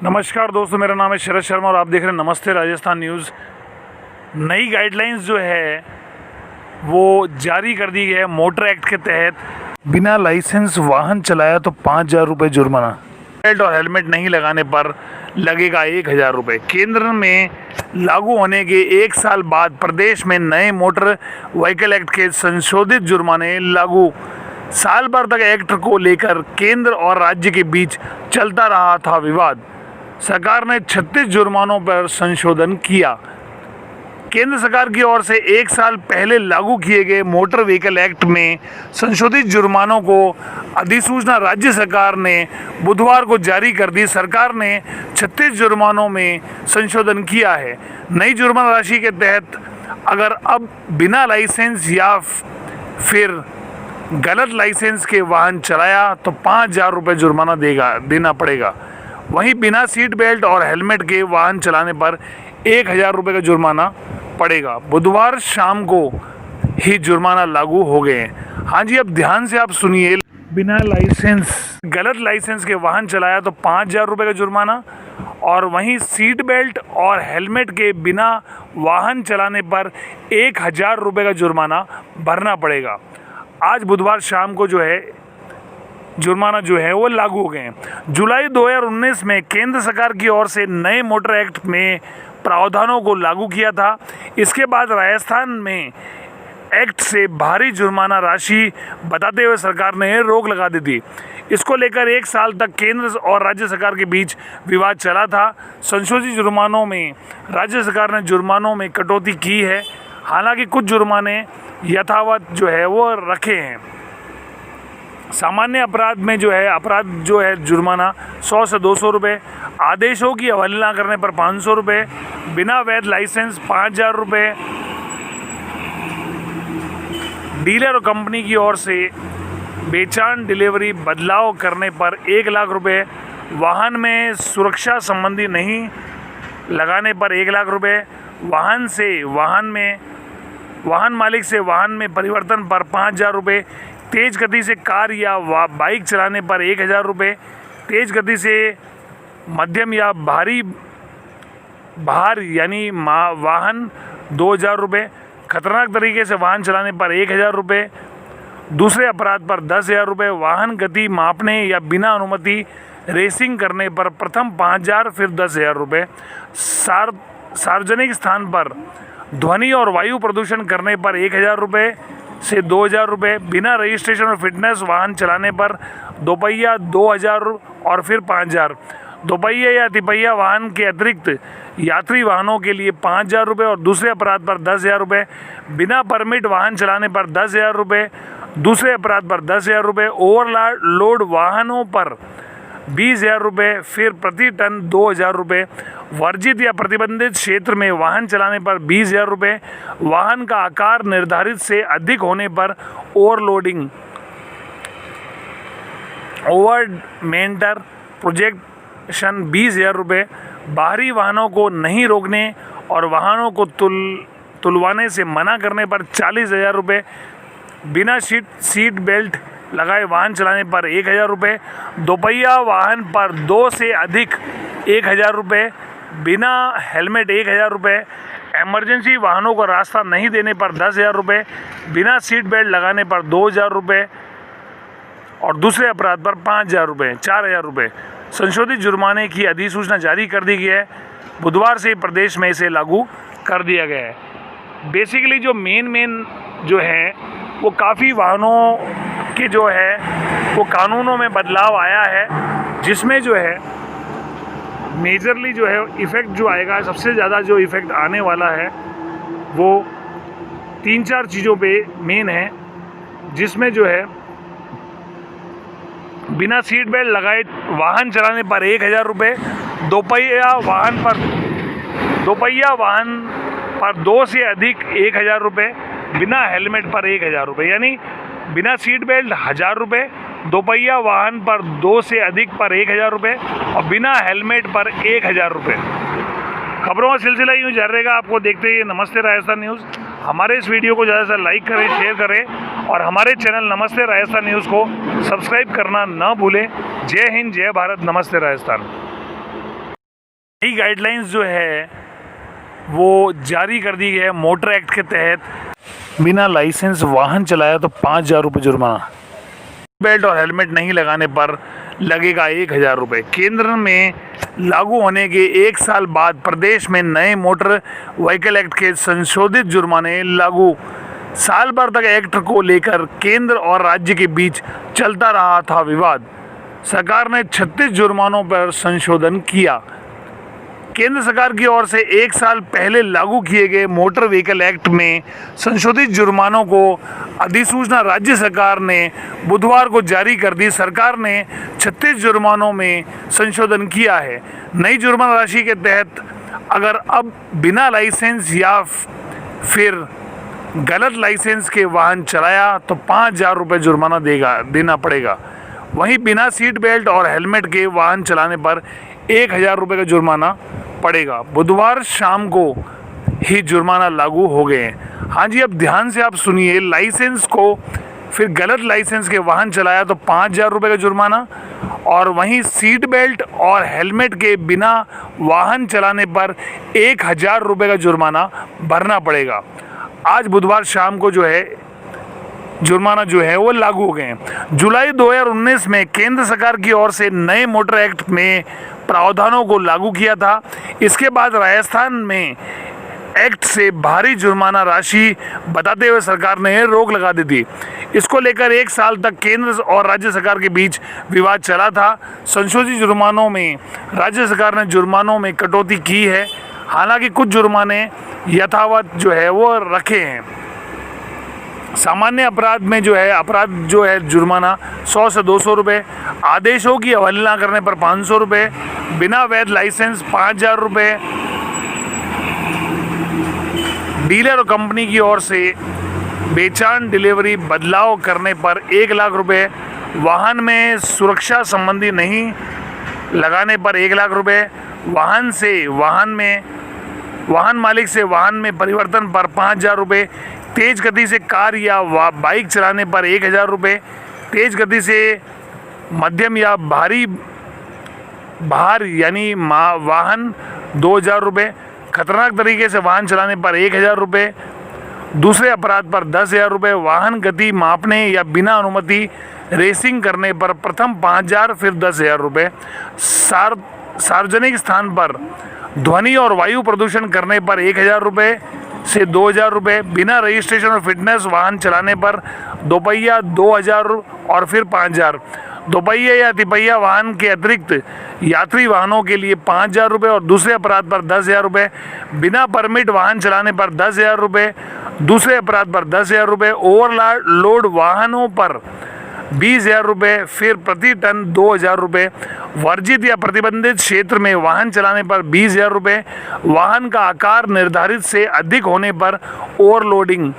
नमस्कार दोस्तों, मेरा नाम है शरद शर्मा और आप देख रहे हैं नमस्ते राजस्थान न्यूज़। नई गाइडलाइंस जो है वो जारी कर दी गई है। मोटर एक्ट के तहत बिना लाइसेंस वाहन चलाया तो 5,000 रुपये जुर्माना। बेल्ट और हेलमेट नहीं लगाने पर लगेगा 1,000 रुपये। केंद्र में लागू होने के 1 साल बाद प्रदेश में नए मोटर व्हीकल एक्ट के संशोधित जुर्माने लागू। साल भर तक एक्ट को लेकर केंद्र और राज्य के बीच चलता रहा था विवाद। सरकार ने 36 जुर्मानों पर संशोधन किया। केंद्र सरकार की ओर से 1 साल पहले लागू किए गए मोटर व्हीकल एक्ट में संशोधित जुर्मानों को अधिसूचना राज्य सरकार ने बुधवार को जारी कर दी। सरकार ने 36 जुर्मानों में संशोधन किया है। नई जुर्माना राशि के तहत अगर अब बिना लाइसेंस या फिर गलत लाइसेंस के वाहन चलाया तो 5,000 रुपये जुर्माना देना पड़ेगा। वहीं बिना सीट बेल्ट और हेलमेट के वाहन चलाने पर 1,000 रुपये का जुर्माना पड़ेगा। बुधवार शाम को ही जुर्माना लागू हो गए हैं। हाँ जी, अब ध्यान से आप सुनिए। बिना लाइसेंस, गलत लाइसेंस के वाहन चलाया तो 5,000 रुपये का जुर्माना, और वहीं सीट बेल्ट और हेलमेट के बिना वाहन चलाने पर 1,000 रुपये का जुर्माना भरना पड़ेगा। आज बुधवार शाम को जो है जुर्माना जो है वो लागू हो गए हैं। जुलाई 2019 में केंद्र सरकार की ओर से नए मोटर एक्ट में प्रावधानों को लागू किया था। इसके बाद राजस्थान में एक्ट से भारी जुर्माना राशि बताते हुए सरकार ने रोक लगा दी थी। इसको लेकर 1 साल तक केंद्र और राज्य सरकार के बीच विवाद चला था। संशोधित जुर्मानों में राज्य सरकार ने जुर्मानों में कटौती की है। हालांकि कुछ जुर्माने यथावत जो है वो रखे हैं। सामान्य अपराध में जो है जुर्माना 100 से 200 रुपये, आदेशों की अवहेलना करने पर 500 रुपये, बिना वैध लाइसेंस 5,000 रुपये, डीलर और कंपनी की ओर से बेचान डिलीवरी बदलाव करने पर 1,00,000 रुपये, वाहन में सुरक्षा संबंधी नहीं लगाने पर 1,00,000 रुपये, वाहन मालिक से वाहन में परिवर्तन पर 5,000 रुपये, तेज गति से कार या बाइक चलाने पर 1,000 रुपये, तेज गति से मध्यम या भारी भार यानी वाहन 2,000 रुपये, खतरनाक तरीके से वाहन चलाने पर 1,000 रुपये, दूसरे अपराध पर 10,000 रुपये, वाहन गति मापने या बिना अनुमति रेसिंग करने पर प्रथम 5,000 फिर 10,000 रुपये, सार्वजनिक स्थान पर ध्वनि और वायु प्रदूषण करने पर 1,000 रुपये से 2,000 रुपये, बिना रजिस्ट्रेशन और फिटनेस वाहन चलाने पर दोपहिया 2,000 और फिर 5,000, दोपहिया या तिपहिया वाहन के अतिरिक्त यात्री वाहनों के लिए 5,000 रुपये और दूसरे अपराध पर 10,000 रुपये, बिना परमिट वाहन चलाने पर 10,000 रुपये, दूसरे अपराध पर 10,000 रुपये, ओवरलोड वाहनों पर 20,000 रुपये, फिर प्रति टन 2,000 रुपये, वर्जित या प्रतिबंधित क्षेत्र में वाहन चलाने पर 20,000 रुपये, वाहन का आकार निर्धारित से अधिक होने पर ओवरलोडिंग, ओवरमेंटर प्रोजेक्शन 20,000 रुपये, बाहरी वाहनों को नहीं रोकने और वाहनों को तुलवाने से मना करने पर 40,000 रुपये, बिना सीट बेल्ट लगाए वाहन चलाने पर 1,000 रुपये, दोपहिया वाहन पर 2 से अधिक 1,000 रुपये, बिना हेलमेट 1,000 रुपये, इमरजेंसी वाहनों को रास्ता नहीं देने पर 10,000 रुपये, बिना सीट बेल्ट लगाने पर 2,000 रुपये और दूसरे अपराध पर 5,000 रुपये, 4,000 रुपये। संशोधित जुर्माने की अधिसूचना जारी कर दी गई है। बुधवार से प्रदेश में इसे लागू कर दिया गया है। बेसिकली जो मेन जो है वो काफ़ी वाहनों के जो है वो कानूनों में बदलाव आया है, जिसमें जो है मेजरली जो है इफ़ेक्ट जो आएगा, सबसे ज़्यादा जो इफ़ेक्ट आने वाला है वो 3-4 चीज़ों पे मेन है, जिसमें जो है बिना सीट बेल्ट लगाए वाहन चलाने पर 1,000 रुपये, दोपहिया वाहन पर 2 से अधिक 1,000 रुपये, बिना हेलमेट पर 1,000 रुपये, यानी बिना सीट बेल्ट 1,000 रुपये, दोपहिया वाहन पर 2 से अधिक पर 1,000 रुपये और बिना हेलमेट पर 1,000 रुपये। खबरों का सिलसिला यूँ जारी रहेगा। आपको देखते ही नमस्ते राजस्थान न्यूज़। हमारे इस वीडियो को ज़्यादा से लाइक करें, शेयर करें और हमारे चैनल नमस्ते राजस्थान न्यूज़ को सब्सक्राइब करना ना भूलें। जय हिंद, जय भारत, नमस्ते राजस्थान। नई गाइडलाइंस जो है वो जारी कर दी गई है मोटर एक्ट के तहत। बिना लाइसेंस वाहन चलाया तो 5,000 रुपये जुर्माना। बेल्ट और हेलमेट नहीं लगाने पर लगेगा 1,000 रुपये। केंद्र में लागू होने के 1 साल बाद प्रदेश में नए मोटर व्हीकल एक्ट के संशोधित जुर्माने लागू। साल भर तक एक्ट को लेकर केंद्र और राज्य के बीच चलता रहा था विवाद। सरकार ने 36 जुर्मानों पर संशोधन किया। केंद्र सरकार की ओर से 1 साल पहले लागू किए गए मोटर व्हीकल एक्ट में संशोधित जुर्मानों को अधिसूचना राज्य सरकार ने बुधवार को जारी कर दी। सरकार ने 36 जुर्मानों में संशोधन किया है। नई जुर्माना राशि के तहत अगर अब बिना लाइसेंस या फिर गलत लाइसेंस के वाहन चलाया तो 5,000 रुपये जुर्माना देना पड़ेगा। वहीं बिना सीट बेल्ट और हेलमेट के वाहन चलाने पर 1,000 रुपये का जुर्माना पड़ेगा। बुधवार शाम को ही जुर्माना लागू हो गए हैं। हाँ जी, अब ध्यान से आप सुनिए। लाइसेंस को फिर गलत लाइसेंस के वाहन चलाया तो 5,000 रुपये का जुर्माना, और वहीं सीट बेल्ट और हेलमेट के बिना वाहन चलाने पर 1,000 रुपये का जुर्माना भरना पड़ेगा। आज बुधवार शाम को जो है जुर्माना जो है वो लागू हो गए हैं। जुलाई 2019 में केंद्र सरकार की ओर से नए मोटर एक्ट में प्रावधानों को लागू किया था। इसके बाद राजस्थान में एक्ट से भारी जुर्माना राशि बताते हुए सरकार ने रोक लगा दी थी। इसको लेकर 1 साल तक केंद्र और राज्य सरकार के बीच विवाद चला था। संशोधित जुर्मानों में राज्य सरकार ने जुर्मानों में कटौती की है। हालांकि कुछ जुर्माने यथावत जो है वो रखे हैं। सामान्य अपराध में जो है जुर्माना 100 से 200 रुपये, आदेशों की अवहेलना करने पर 500 रुपये, बिना वैध लाइसेंस 5,000 रुपये, डीलर और कंपनी की ओर से बेचान डिलीवरी बदलाव करने पर 1 लाख रुपये, वाहन में सुरक्षा संबंधी नहीं लगाने पर 1 लाख रुपये, वाहन मालिक से वाहन में परिवर्तन पर 5,000 रुपये, तेज गति से कार या बाइक चलाने पर 1,000 रुपये, तेज गति से मध्यम या भार यानी वाहन 2,000 रुपये, खतरनाक तरीके से वाहन चलाने पर 1,000 रुपये, दूसरे अपराध पर 10,000 रुपये, वाहन गति मापने या बिना अनुमति रेसिंग करने पर प्रथम 5,000 फिर 10,000 रुपये, सार्वजनिक स्थान पर ध्वनि और वायु प्रदूषण करने पर 1,000 रुपये से 2,000 रुपये, बिना रजिस्ट्रेशन और फिटनेस वाहन चलाने पर दोपहिया 2,000 और फिर 5,000, दोपहिया या तिपहिया वाहन के अतिरिक्त यात्री वाहनों के लिए 5,000 रुपये और दूसरे अपराध पर 10,000 रुपये, बिना परमिट वाहन चलाने पर 10,000 रुपये, दूसरे अपराध पर 10,000 रुपये, ओवरलोड वाहनों पर 20,000 रुपये, फिर प्रति टन 2,000 रुपये, वर्जित या प्रतिबंधित क्षेत्र में वाहन चलाने पर 20,000 रुपये, वाहन का आकार निर्धारित से अधिक होने पर ओवरलोडिंग,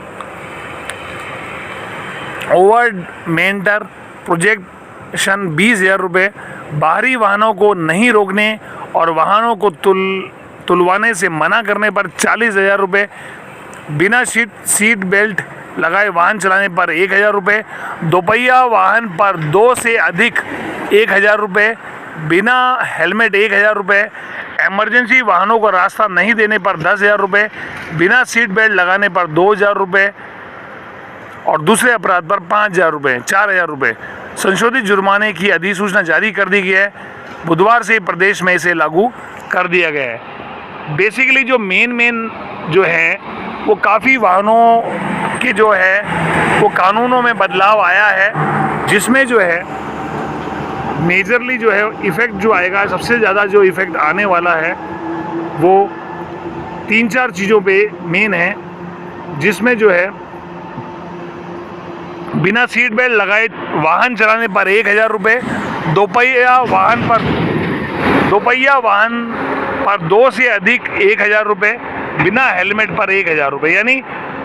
ओवरमेंटर प्रोजेक्शन 20,000 रुपये, बाहरी वाहनों को नहीं रोकने और वाहनों को तुलवाने से मना करने पर 40,000 रुपये, बिना सीट बेल्ट लगाए वाहन चलाने पर 1,000 रुपये, दोपहिया वाहन पर 2 से अधिक 1,000 रुपये, बिना हेलमेट 1,000 रुपये, इमरजेंसी वाहनों को रास्ता नहीं देने पर 10,000 रुपये, बिना सीट बेल्ट लगाने पर 2,000 रुपये और दूसरे अपराध पर 5,000 रुपये, 4,000 रुपये। संशोधित जुर्माने की अधिसूचना जारी कर दी गई है। बुधवार से प्रदेश में इसे लागू कर दिया गया है। बेसिकली जो मेन जो है वो काफ़ी वाहनों के जो है वो कानूनों में बदलाव आया है, जिसमें जो है मेजरली जो है इफ़ेक्ट जो आएगा, सबसे ज़्यादा जो इफ़ेक्ट आने वाला है वो 3-4 चीज़ों पे मेन है, जिसमें जो है बिना सीट बेल्ट लगाए वाहन चलाने पर 1,000 रुपये, दोपहिया वाहन पर 2 से अधिक 1,000 रुपये, बिना हेलमेट पर 1,000 रुपये, यानी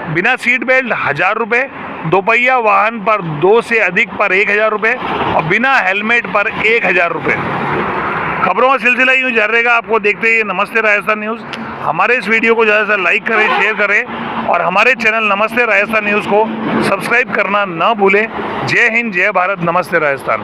बिना सीट बेल्ट 1,000 रुपये, दोपहिया वाहन पर 2 से अधिक पर 1,000 रुपये और बिना हेलमेट पर 1,000 रुपये। खबरों का सिलसिला यूँ जारी रहेगा। आपको देखते ही नमस्ते राजस्थान न्यूज़। हमारे इस वीडियो को ज़्यादा से लाइक करें, शेयर करें और हमारे चैनल नमस्ते राजस्थान न्यूज़ को सब्सक्राइब करना ना भूलें। जय हिंद, जय भारत, नमस्ते राजस्थान।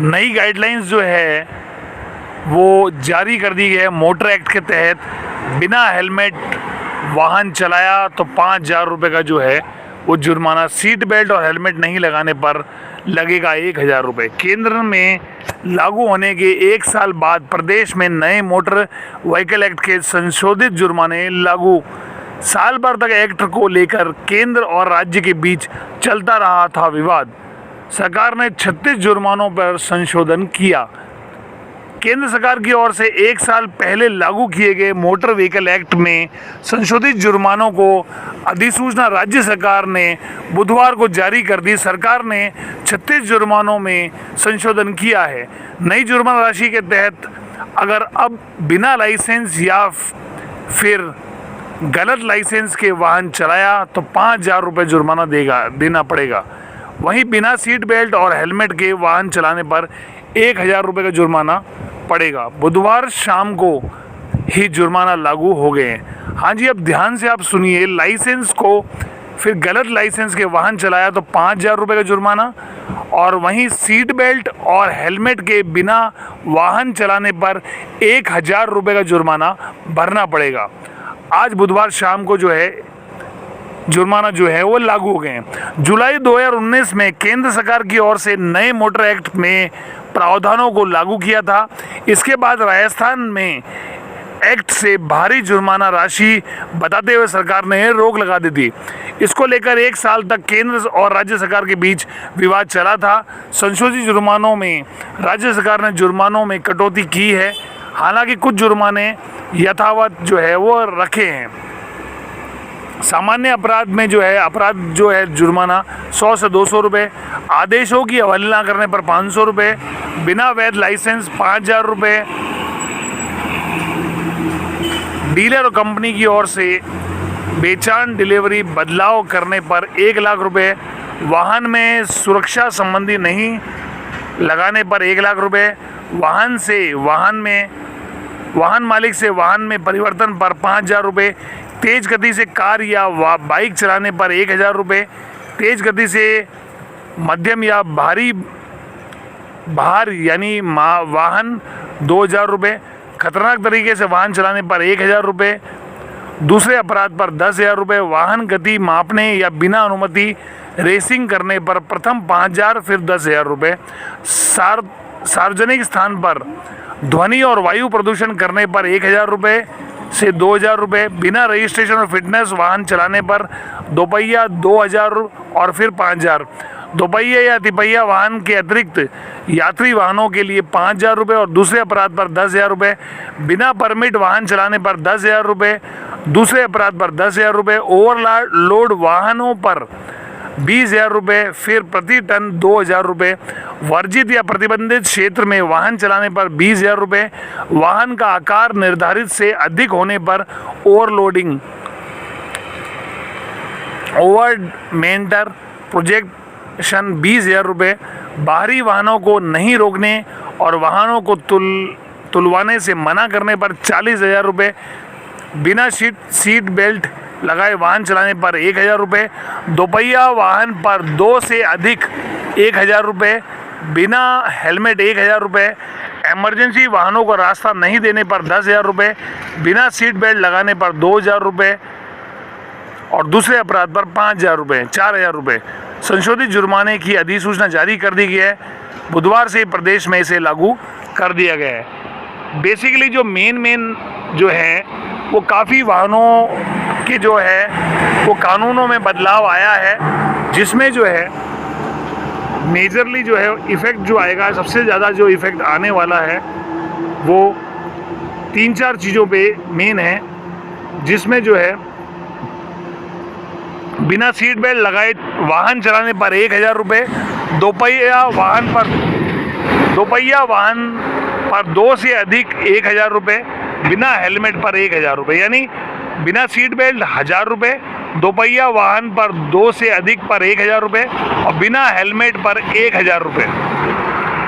नई गाइडलाइंस जो है वो जारी कर दी गई है। मोटर एक्ट के तहत बिना हेलमेट वाहन चलाया तो 5,000 रुपये का जो है वो जुर्माना, सीट बेल्ट और हेलमेट नहीं लगाने पर लगेगा 1,000 रुपये। केंद्र में लागू होने के 1 साल बाद प्रदेश में नए मोटर व्हीकल एक्ट के संशोधित जुर्माने लागू। साल भर तक एक्ट को लेकर केंद्र और राज्य के बीच चलता रहा था विवाद। सरकार ने 36 जुर्मानों पर संशोधन किया। केंद्र सरकार की ओर से 1 साल पहले लागू किए गए मोटर व्हीकल एक्ट में संशोधित जुर्मानों को अधिसूचना राज्य सरकार ने बुधवार को जारी कर दी। सरकार ने 36 जुर्मानों में संशोधन किया है। नई जुर्माना राशि के तहत अगर अब बिना लाइसेंस या फिर गलत लाइसेंस के वाहन चलाया तो 5,000 रुपये जुर्माना देना पड़ेगा। वहीं बिना सीट बेल्ट और हेलमेट के वाहन चलाने पर 1,000 रुपये का जुर्माना पड़ेगा। बुधवार शाम को ही जुर्माना लागू हो गए हैं। हाँ जी, अब ध्यान से आप सुनिए। लाइसेंस को फिर गलत लाइसेंस के वाहन चलाया तो 5,000 रुपये का जुर्माना, और वहीं सीट बेल्ट और हेलमेट के बिना वाहन चलाने पर 1,000 रुपये का जुर्माना भरना पड़ेगा। आज बुधवार शाम को जो है जुर्माना जो है वो लागू हो गए हैं। जुलाई 2019 में केंद्र सरकार की ओर से नए मोटर एक्ट में प्रावधानों को लागू किया था। इसके बाद राजस्थान में एक्ट से भारी जुर्माना राशि बताते हुए सरकार ने रोक लगा दी थी। इसको लेकर 1 साल तक केंद्र और राज्य सरकार के बीच विवाद चला था। संशोधित जुर्मानों में राज्य सरकार ने जुर्मानों में कटौती की है। हालांकि कुछ जुर्माने यथावत जो है वो रखे हैं। सामान्य अपराध में जो है जुर्माना 100 से 200 रुपये, आदेशों की अवहेलना करने पर 500 रुपये, बिना वैध लाइसेंस 5,000 रुपये, डीलर और कंपनी की ओर से बेचान डिलीवरी बदलाव करने पर 1 लाख रुपये, वाहन में सुरक्षा संबंधी नहीं लगाने पर 1 लाख रुपये, वाहन मालिक से वाहन में परिवर्तन पर 5,000 रुपये, तेज गति से कार या बाइक चलाने पर 1,000 रुपये, तेज गति से मध्यम या भारी भार यानी वाहन 2,000 रुपये, खतरनाक तरीके से वाहन चलाने पर 1,000 रुपये, दूसरे अपराध पर 10,000 रुपये, वाहन गति मापने या बिना अनुमति रेसिंग करने पर प्रथम 5,000 फिर 10,000 रुपये, सार्वजनिक स्थान पर ध्वनि और वायु प्रदूषण करने पर 1,000 रुपये से 2,000 रुपये, बिना रजिस्ट्रेशन और फिटनेस वाहन चलाने पर दोपहिया 2,000 और फिर 5,000, दोपहिया या तिपहिया वाहन के अतिरिक्त यात्री वाहनों के लिए 5,000 रुपये और दूसरे अपराध पर 10,000 रुपये, बिना परमिट वाहन चलाने पर 10,000 रुपये, दूसरे अपराध पर 10,000 रुपये, ओवरलोड वाहनों पर 20,000 रुपये, फिर प्रति टन 2,000 रुपये, वर्जित या प्रतिबंधित क्षेत्र में वाहन चलाने पर 20,000 रुपये, वाहन का आकार निर्धारित से अधिक होने पर ओवरलोडिंग, ओवरमेंटर प्रोजेक्शन 20,000 रुपये, बाहरी वाहनों को नहीं रोकने और वाहनों को तुलवाने से मना करने पर 40,000 रुपये, बिना सीट बेल्ट लगाए वाहन चलाने पर 1,000 रुपये, दोपहिया वाहन पर 2 से अधिक 1,000 रुपये, बिना हेलमेट 1,000 रुपये, इमरजेंसी वाहनों को रास्ता नहीं देने पर 10,000 रुपये, बिना सीट बेल्ट लगाने पर 2,000 रुपये और दूसरे अपराध पर 5,000 रुपये, 4,000 रुपये। संशोधित जुर्माने की अधिसूचना जारी कर दी गई है। बुधवार से प्रदेश में इसे लागू कर दिया गया है। बेसिकली जो मेन जो है वो काफ़ी वाहनों के जो है वो कानूनों में बदलाव आया है, जिसमें जो है मेजरली जो है इफ़ेक्ट जो आएगा, सबसे ज़्यादा जो इफ़ेक्ट आने वाला है वो 3-4 चीज़ों पे मेन है, जिसमें जो है बिना सीट बेल्ट लगाए वाहन चलाने पर 1,000 रुपये, दोपहिया वाहन पर 2 से अधिक 1,000 रुपये, बिना हेलमेट पर 1,000 रुपये, यानी बिना सीट बेल्ट 1,000 रुपये, दोपहिया वाहन पर 2 से अधिक पर 1,000 रुपये और बिना हेलमेट पर 1,000 रुपये।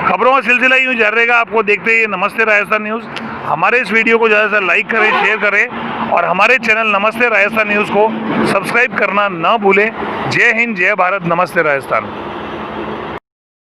खबरों का सिलसिला यूँ जारी रहेगा। आपको देखते ही नमस्ते राजस्थान न्यूज़। हमारे इस वीडियो को ज़्यादा से लाइक करें, शेयर करें और हमारे चैनल नमस्ते राजस्थान न्यूज़ को सब्सक्राइब करना ना भूलें। जय हिंद, जय भारत, नमस्ते राजस्थान।